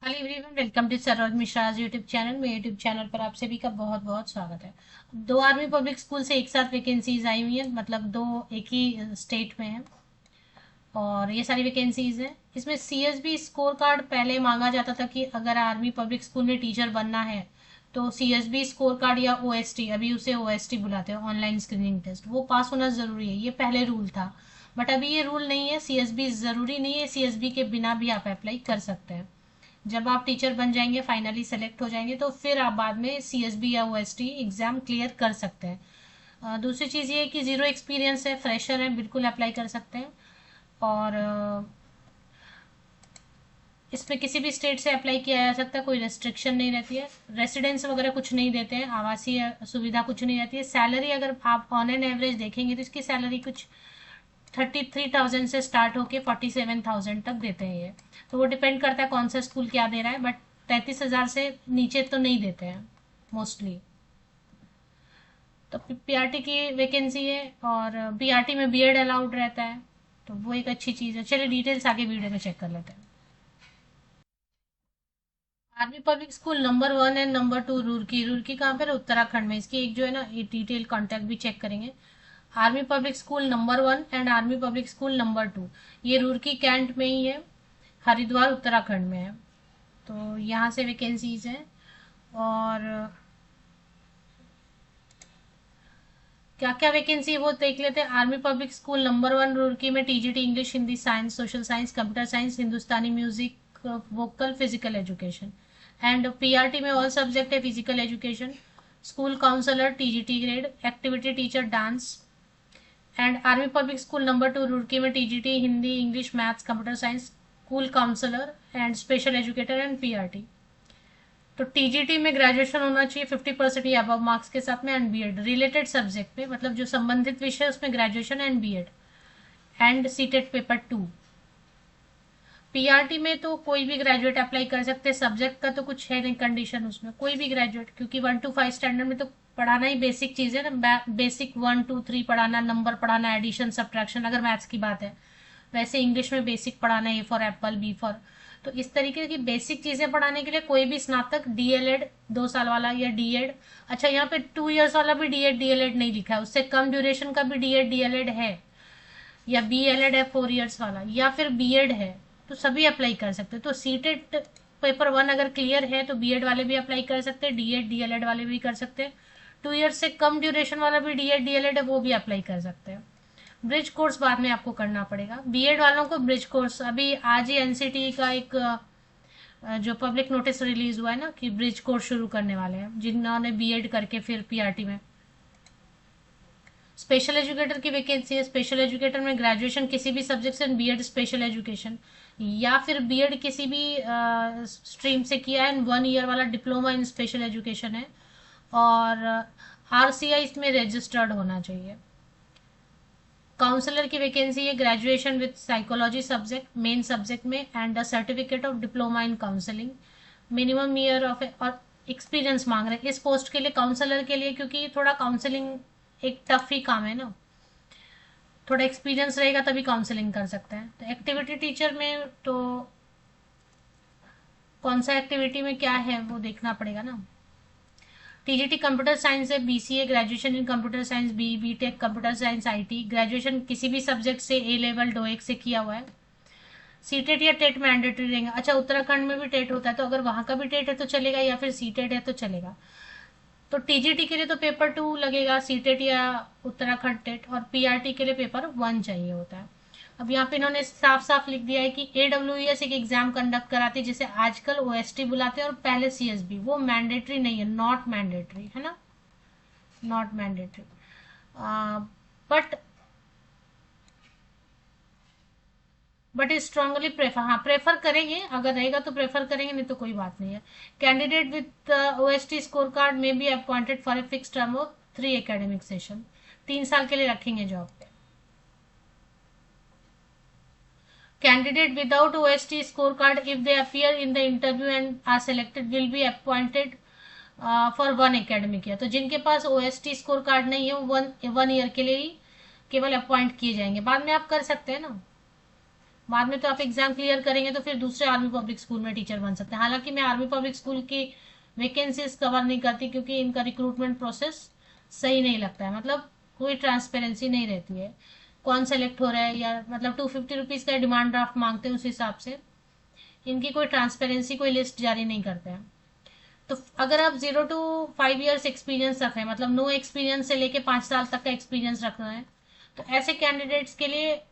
Hello everyone, welcome to Saroj Mishra YouTube channel. मेरे YouTube channel पर आप सभी का बहुत बहुत स्वागत है। दो आर्मी पब्लिक स्कूल से एक साथ वैकेंसीज आई हुई हैं, मतलब दो एक ही स्टेट में हैं और ये सारी वैकेंसीज हैं। इसमें सीएसबी स्कोर कार्ड पहले मांगा जाता था कि अगर आर्मी पब्लिक स्कूल में टीचर बनना है तो सीएसबी स्कोर कार्ड या ओएसटी, अभी उसे ओएसटी बुलाते हैं, ऑनलाइन स्क्रीनिंग टेस्ट, वो पास होना जरूरी है। ये पहले रूल था, बट अभी ये रूल नहीं है। सीएसबी जरूरी नहीं है, सीएसबी के बिना भी आप अप्लाई कर सकते हैं। जब आप टीचर बन जाएंगे, फाइनली सेलेक्ट हो जाएंगे, तो फिर आप बाद में सीएसबी या ओएसटी एग्जाम क्लियर कर सकते हैं। दूसरी चीज़ ये है कि ज़ीरो एक्सपीरियंस है, फ्रेशर है, बिल्कुल अप्लाई कर सकते हैं। और इसमें किसी भी स्टेट से अप्लाई किया जा सकता है, कोई रेस्ट्रिक्शन नहीं रहती है। रेसिडेंस वगैरह कुछ नहीं देते हैं, आवासीय सुविधा कुछ नहीं रहती है। सैलरी अगर आप ऑन एन एवरेज देखेंगे तो इसकी सैलरी कुछ 33,000 से स्टार्ट होके 47,000 तक देते हैं ये। तो वो डिपेंड करता है कौन सा स्कूल क्या दे रहा है, बट 33,000 से नीचे तो नहीं देते हैं मोस्टली। तो पीआरटी की वैकेंसी है और पीआरटी में बीएड अलाउड रहता है, तो वो एक अच्छी चीज़ है। चलिए डिटेल्स आगे वीडियो में चेक कर लेते हैं। आर्मी पब्लिक स्कूल नंबर 1 है, नंबर 2 रुड़की। रुड़की कहाँ पर है? उत्तराखंड में। इसकी एक जो है ना, ये डिटेल कॉन्टैक्ट भी चेक करेंगे। Army public school number 1 and army public school number 2, ये रुड़की कैंट में ही है, हरिद्वार उत्तराखंड में है। तो यहाँ से वैकेंसीज हैं। और क्या क्या वैकेंसी है वो देख लेते हैं। Army public school number 1 Roorkee में TGT English, Hindi, science, social science, computer science, Hindustani music, vocal, physical education. And PRT में ऑल सब्जेक्ट है, physical education. School counsellor TGT grade, activity teacher dance. And army public school number 2 Roorkee में TGT Hindi, English, maths, computer science, school counsellor and special educator and PRT. तो TGT में graduation होना चाहिए 50% या above marks के साथ में, एंड बीएड रिलेटेड सब्जेक्ट में, मतलब जो संबंधित विषय है उसमें graduation and BEd and CTET paper 2। PRT में तो कोई भी ग्रेजुएट अप्लाई कर सकते हैं, सब्जेक्ट का तो कुछ है नहीं कंडीशन उसमें, कोई भी ग्रेजुएट, क्योंकि 1 to 5 स्टैंडर्ड में तो पढ़ाना ही बेसिक चीज़ है ना। बेसिक 1 2 3 पढ़ाना, नंबर पढ़ाना, एडिशन सब्ट्रैक्शन, अगर मैथ्स की बात है। वैसे इंग्लिश में बेसिक पढ़ाना, A for apple, B for. तो इस तरीके की बेसिक चीज़ें पढ़ाने के लिए कोई भी स्नातक, डीएलएड 2 साल वाला या डीएड, अच्छा यहाँ पे 2 years वाला भी डीएड डीएलएड नहीं लिखा है, उससे कम ड्यूरेशन का भी डीएड डीएलएड है, या बीएलएड है 4 years वाला, या फिर बीएड है, तो सभी अप्लाई कर सकते हैं। तो सीटेट पेपर 1 अगर क्लियर है तो बीएड वाले भी अप्लाई कर सकते हैं, डीएड डीएलएड वाले भी कर सकते हैं। 2 years से कम ड्यूरेशन वाला भी डीएड डीएलएड है, वो भी अप्लाई कर सकते हैं। ब्रिज कोर्स बाद में आपको करना पड़ेगा। बीएड वालों को ब्रिज कोर्स, अभी आज ही एनसीटी का एक जो पब्लिक नोटिस रिलीज हुआ है ना कि ब्रिज कोर्स शुरू करने वाले हैं, जिन्होंने बीएड करके फिर पीआरटी में। स्पेशल एजुकेटर की वैकेंसी है। स्पेशल एजुकेटर में ग्रेजुएशन किसी भी सब्जेक्ट से, बीएड स्पेशल एजुकेशन, या फिर बीएड किसी भी स्ट्रीम से किया है, 1 year वाला डिप्लोमा इन स्पेशल एजुकेशन है। और आरसीआई इसमें रजिस्टर्ड होना चाहिए। काउंसलर की वैकेंसी है, graduation with psychology subject main subject में and a certificate of diploma in counselling, minimum year of, और एक्सपीरियंस मांग रहे हैं इस पोस्ट के लिए, काउंसलर के लिए, क्योंकि थोड़ा काउंसलिंग एक टफ ही काम है ना, थोड़ा एक्सपीरियंस रहेगा तभी काउंसलिंग कर सकते हैं। तो एक्टिविटी टीचर में तो कौन सा एक्टिविटी में क्या है वो देखना पड़ेगा ना। टीजीटी कंप्यूटर साइंस है, BCA graduation in computer science, BTech computer science IT, graduation किसी भी सब्जेक्ट से ए लेवल डोएक से किया हुआ है। सीटेट या टेट मैंडेटरी रहेंगे। अच्छा, उत्तराखंड में भी टेट होता है, तो अगर वहां का भी टेट है तो चलेगा, या फिर सीटेट है तो चलेगा। तो टीजीटी के लिए तो पेपर 2 लगेगा, सीटेट या उत्तराखंड टेट, और पीआरटी के लिए पेपर 1 चाहिए होता है। अब यहाँ पे इन्होंने साफ साफ लिख दिया है कि एडब्ल्यूएस एक एग्जाम कंडक्ट कराती है जिसे आजकल ओएसटी बुलाते हैं, और पहले सीएसबी, वो मैंडेटरी नहीं है, नॉट मैंडेटरी है ना, not mandatory. But but strongly prefer, हाँ प्रेफर करेंगे, अगर रहेगा तो प्रेफर करेंगे, नहीं तो कोई बात नहीं है। Candidate with OST score card में be appointed for a fix term of 3 academic session, 3 साल के लिए रखेंगे जॉब पे। Candidate without OST scorecard, if they appear in the interview and are selected, will be appointed for 1 academic year। तो जिनके पास OST score card नहीं है वो वन ईयर के लिए ही केवल अपॉइंट किए जाएंगे, बाद में आप कर सकते हैं ना, बाद में तो आप एग्जाम क्लियर करेंगे तो फिर दूसरे आर्मी पब्लिक स्कूल में टीचर बन सकते हैं। हालांकि मैं आर्मी पब्लिक स्कूल की वैकेंसीज कवर नहीं करती क्योंकि इनका रिक्रूटमेंट प्रोसेस सही नहीं लगता है, मतलब कोई ट्रांसपेरेंसी नहीं रहती है कौन सेलेक्ट हो रहा है, या मतलब 250 रुपीज का डिमांड ड्राफ्ट मांगते हैं, उस हिसाब से इनकी कोई ट्रांसपेरेंसी, कोई लिस्ट जारी नहीं करते हैं। तो अगर आप 0 to 5 years एक्सपीरियंस रखें, मतलब नो एक्सपीरियंस से लेके 5 साल तक का एक्सपीरियंस रखना है, तो ऐसे कैंडिडेट्स के लिए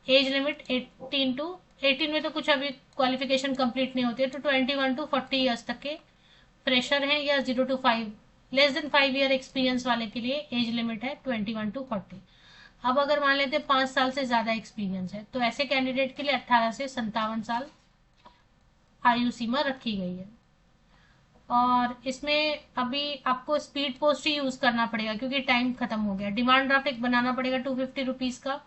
एज लिमिट 18 में तो कुछ अभी क्वालिफिकेशन कंप्लीट नहीं होती है, तो 21 to 40 years तक के प्रेशर है, या 0 to 5 less than 5 year experience वाले के लिए एज लिमिट है 21 to 40। अब अगर मान लेते 5 साल से ज्यादा एक्सपीरियंस है तो ऐसे कैंडिडेट के लिए 18 से 57 साल आयु सीमा रखी गई है। और इसमें अभी आपको स्पीड पोस्ट ही यूज करना पड़ेगा क्योंकि टाइम खत्म हो गया। डिमांड ड्राफ्ट एक बनाना पड़ेगा 250 रुपीज का,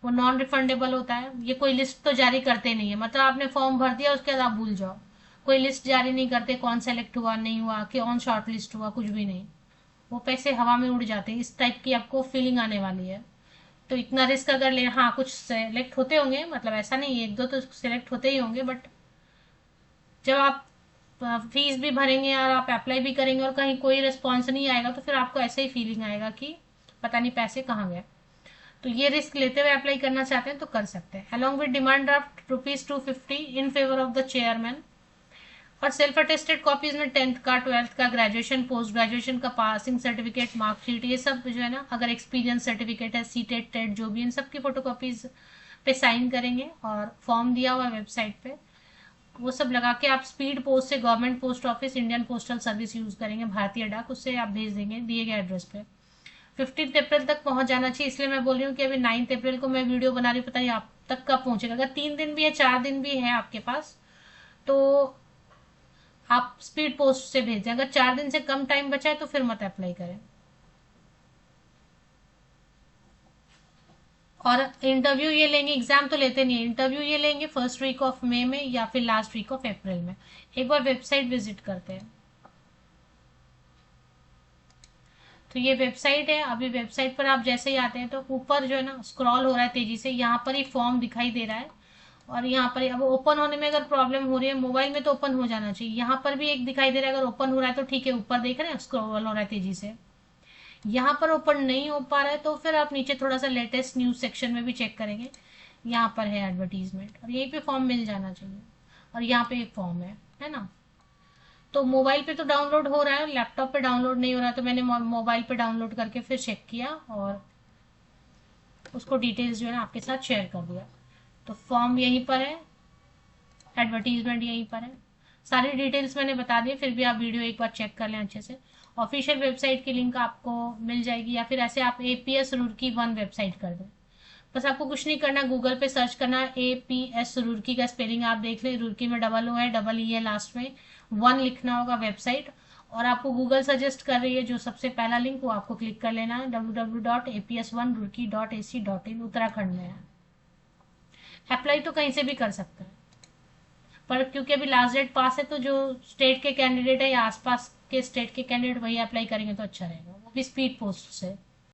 वो नॉन रिफंडेबल होता है। ये कोई लिस्ट तो जारी करते नहीं है, मतलब आपने फॉर्म भर दिया उसके बाद आप भूल जाओ, कोई लिस्ट जारी नहीं करते कौन सेलेक्ट हुआ नहीं हुआ, कौन शॉर्ट लिस्ट हुआ, कुछ भी नहीं। वो पैसे हवा में उड़ जाते हैं, इस टाइप की आपको फीलिंग आने वाली है। तो इतना रिस्क अगर ले, हाँ कुछ सेलेक्ट होते होंगे, मतलब ऐसा नहीं है, एक दो तो सेलेक्ट होते ही होंगे, बट जब आप फीस भी भरेंगे और आप अप्लाई भी करेंगे और कहीं कोई रिस्पॉन्स नहीं आएगा तो फिर आपको ऐसे ही फीलिंग आएगा कि पता नहीं पैसे कहाँ गए। तो ये रिस्क लेते हुए अप्लाई करना चाहते हैं तो कर सकते हैं। Along with demand draft ₹250 in favour of the chairman. और सेल्फ अटेस्टेड कॉपीज में 10th का, 12th का, ग्रेजुएशन, पोस्ट ग्रेजुएशन का पासिंग सर्टिफिकेट, मार्कशीट, ये सब जो है ना, अगर एक्सपीरियंस सर्टिफिकेट है, सीटेट, टेट जो भी, इन सब की फोटोकॉपीज पे साइन करेंगे और फॉर्म दिया हुआ वेबसाइट पे वो सब लगा के आप स्पीड पोस्ट से government post office, Indian postal service use करेंगे, भारतीय डाक, उससे आप भेज देंगे दिए गए एड्रेस पे। 15 अप्रैल तक पहुंच जाना चाहिए, इसलिए मैं बोल रही हूँ कि अभी 9 अप्रैल को मैं वीडियो बना रही हूँ, पता नहीं आप तक कब पहुंचेगा। अगर 3 दिन भी है, 4 दिन भी है आपके पास, तो आप स्पीड पोस्ट से भेज दें। अगर 4 दिन से कम टाइम बचा है तो फिर मत अप्लाई करें। और इंटरव्यू ये लेंगे, एग्जाम तो लेते नहीं है, इंटरव्यू ये लेंगे फर्स्ट वीक ऑफ मई में या फिर लास्ट वीक ऑफ अप्रैल में। एक बार वेबसाइट विजिट करते हैं। तो ये वेबसाइट है, अभी वेबसाइट पर आप जैसे ही आते हैं तो ऊपर जो है ना स्क्रॉल हो रहा है तेजी से, यहाँ पर ही फॉर्म दिखाई दे रहा है। और यहाँ पर अब ओपन होने में अगर प्रॉब्लम हो रही है, मोबाइल में तो ओपन हो जाना चाहिए, यहाँ पर भी एक दिखाई दे रहा है, अगर ओपन हो रहा है तो ठीक है, ऊपर देख रहे हैं स्क्रॉल हो रहा है तेजी से। यहाँ पर ओपन नहीं हो पा रहा है तो फिर आप नीचे थोड़ा सा लेटेस्ट न्यूज सेक्शन में भी चेक करेंगे, यहाँ पर है एडवर्टीजमेंट, और यहीं पे फॉर्म मिल जाना चाहिए। और यहाँ पे एक फॉर्म है ना। तो मोबाइल पे तो डाउनलोड हो रहा है, लैपटॉप पे डाउनलोड नहीं हो रहा है, तो मैंने मोबाइल पे डाउनलोड करके फिर चेक किया और उसको डिटेल्स जो है ना आपके साथ शेयर कर दिया। तो फॉर्म यहीं पर है, एडवर्टीजमेंट यहीं पर है, सारी डिटेल्स मैंने बता दी, फिर भी आप वीडियो एक बार चेक कर लें अच्छे से। ऑफिशियल वेबसाइट की लिंक आपको मिल जाएगी, या फिर ऐसे आप APS रुड़की 1 वेबसाइट कर दें। बस आपको कुछ नहीं करना, गूगल पे सर्च करना, APS रुड़की का स्पेलिंग आप देख लें, रुड़की में डबल ओ है, डबल ई है लास्ट में, 1 लिखना होगा वेबसाइट। और आपको गूगल सजेस्ट कर रही है जो सबसे पहला लिंक, वो आपको क्लिक कर लेना है, www.aps1roorkee.ac.in, उत्तराखंड में है। अप्लाई तो कहीं से भी कर सकते हैं, पर क्योंकि अभी लास्ट डेट पास है तो जो स्टेट के कैंडिडेट है या आसपास के स्टेट के कैंडिडेट वही अप्लाई करेंगे तो अच्छा रहेगा, वो भी स्पीड पोस्ट से।